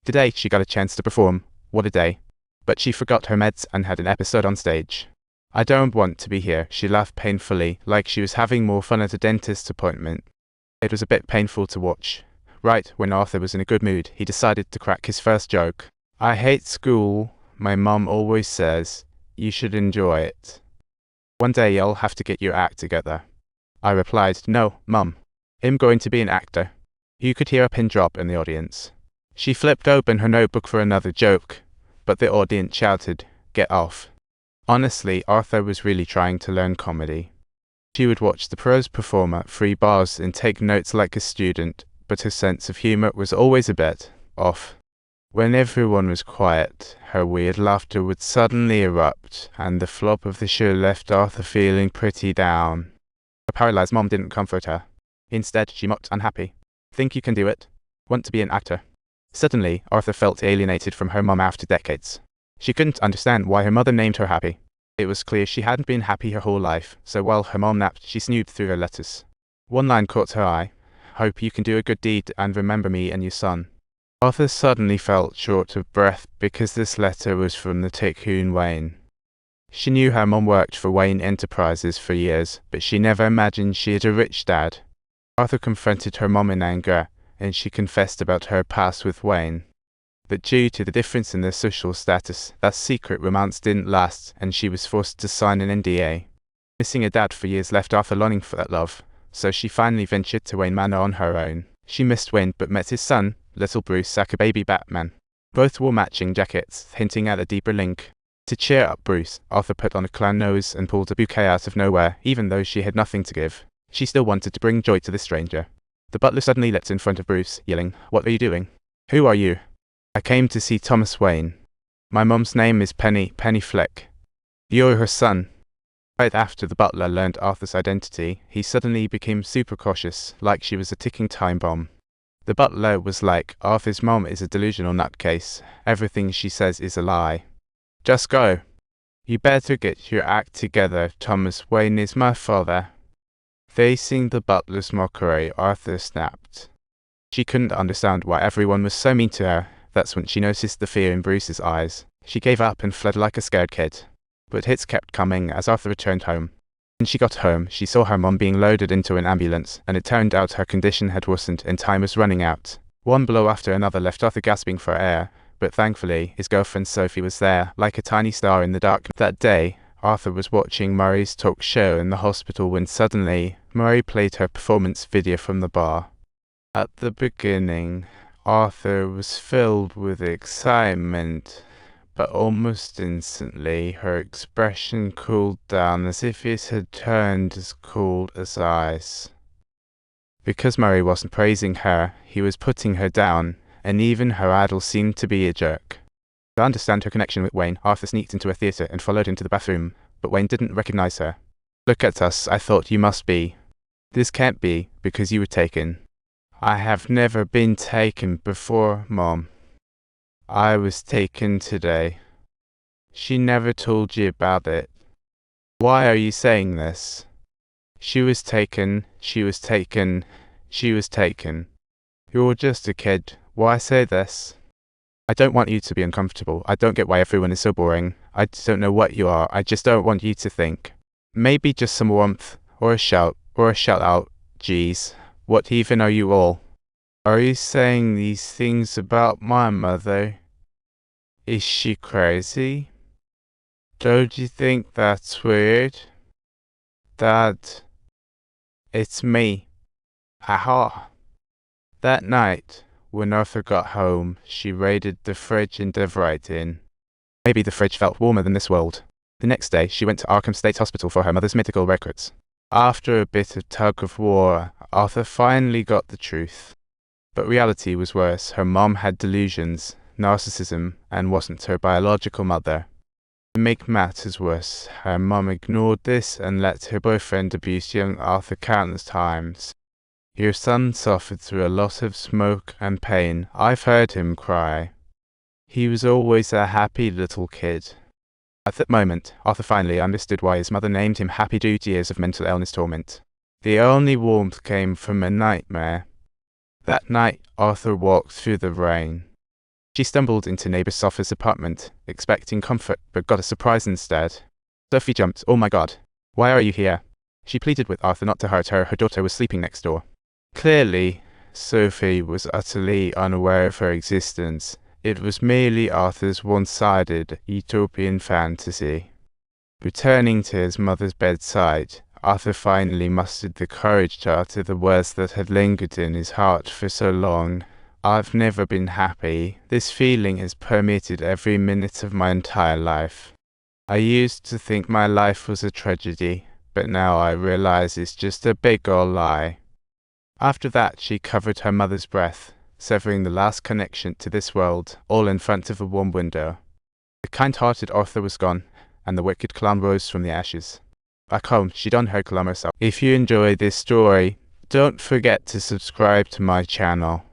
Today she got a chance to perform. What a day. But she forgot her meds and had an episode on stage. I don't want to be here, she laughed painfully, like she was having more fun at a dentist appointment. It was a bit painful to watch. Right when Arthur was in a good mood, he decided to crack his first joke. I hate school. My mum always says, you should enjoy it. One day you'll have to get your act together. I replied, no, Mum. I'm going to be an actor. You could hear a pin drop in the audience. She flipped open her notebook for another joke, but the audience shouted, get off. Honestly, Arthur was really trying to learn comedy. She would watch the pros perform at 3 bars and take notes like a student, but her sense of humor was always a bit off. When everyone was quiet, her weird laughter would suddenly erupt, and the flop of the show left Arthur feeling pretty down. Her paralyzed mom didn't comfort her. Instead, she mocked, unhappy. Think you can do it? Want to be an actor? Suddenly, Arthur felt alienated from her mom after decades. She couldn't understand why her mother named her Happy. It was clear she hadn't been happy her whole life, so while her mom napped, she snooped through her letters. One line caught her eye. Hope you can do a good deed and remember me and your son. Arthur suddenly felt short of breath because this letter was from the tycoon Wayne. She knew her mom worked for Wayne Enterprises for years, but she never imagined she had a rich dad. Arthur confronted her mom in anger, and she confessed about her past with Wayne. But due to the difference in their social status, that secret romance didn't last, and she was forced to sign an NDA. Missing a dad for years left Arthur longing for that love, so she finally ventured to Wayne Manor on her own. She missed Wayne but met his son, little Bruce, like a baby Batman. Both wore matching jackets, hinting at a deeper link. To cheer up Bruce, Arthur put on a clown nose and pulled a bouquet out of nowhere, even though she had nothing to give. She still wanted to bring joy to the stranger. The butler suddenly leapt in front of Bruce, yelling, what are you doing? Who are you? I came to see Thomas Wayne. My mum's name is Penny Fleck. You're her son. Right after the butler learned Arthur's identity, he suddenly became super cautious, like she was a ticking time bomb. The butler was like, Arthur's mom is a delusional nutcase. Everything she says is a lie. Just go. You better get your act together. Thomas Wayne is my father. Facing the butler's mockery, Arthur snapped. She couldn't understand why everyone was so mean to her. That's when she noticed the fear in Bruce's eyes. She gave up and fled like a scared kid. But hits kept coming as Arthur returned home. When she got home, she saw her mom being loaded into an ambulance, and it turned out her condition had worsened and time was running out. One blow after another left Arthur gasping for air, but thankfully, his girlfriend Sophie was there, like a tiny star in the dark. That day, Arthur was watching Murray's talk show in the hospital when suddenly, Murray played her performance video from the bar. At the beginning, Arthur was filled with excitement, but almost instantly her expression cooled down as if it had turned as cold as ice. Because Murray wasn't praising her, he was putting her down, and even her idol seemed to be a jerk. To understand her connection with Wayne, Arthur sneaked into a theatre and followed into the bathroom, but Wayne didn't recognize her. Look at us, I thought you must be. This can't be, because you were taken. I have never been taken before, Mom. I was taken today. She never told you about it. Why are you saying this? She was taken, she was taken, she was taken. You're just a kid. Why say this? I don't want you to be uncomfortable. I don't get why everyone is so boring. I don't know what you are. I just don't want you to think. Maybe just some warmth, or a shout out. Geez, what even are you all? Are you saying these things about my mother? Is she crazy? Don't you think that's weird? Dad, it's me. Aha. That night, when Arthur got home, she raided the fridge and dove right in. Maybe the fridge felt warmer than this world. The next day, she went to Arkham State Hospital for her mother's medical records. After a bit of tug of war, Arthur finally got the truth. But reality was worse. Her mom had delusions, narcissism, and wasn't her biological mother. To make matters worse, her mom ignored this and let her boyfriend abuse young Arthur countless times. Your son suffered through a lot of smoke and pain. I've heard him cry. He was always a happy little kid. At that moment, Arthur finally understood why his mother named him Happy due to years of mental illness torment. The only warmth came from a nightmare. That night, Arthur walked through the rain. She stumbled into neighbor Sophie's apartment, expecting comfort, but got a surprise instead. Sophie jumped. "Oh my God, why are you here?" She pleaded with Arthur not to hurt her. Her daughter was sleeping next door. Clearly, Sophie was utterly unaware of her existence. It was merely Arthur's one-sided, utopian fantasy. Returning to his mother's bedside, Arthur finally mustered the courage to utter the words that had lingered in his heart for so long. "I've never been happy. This feeling has permeated every minute of my entire life. I used to think my life was a tragedy, but now I realize it's just a big ol' lie." After that, she covered her mother's breath, severing the last connection to this world, all in front of a warm window. The kind-hearted Arthur was gone, and the wicked clown rose from the ashes. Back home, she'd done her glam herself. If you enjoyed this story, don't forget to subscribe to my channel.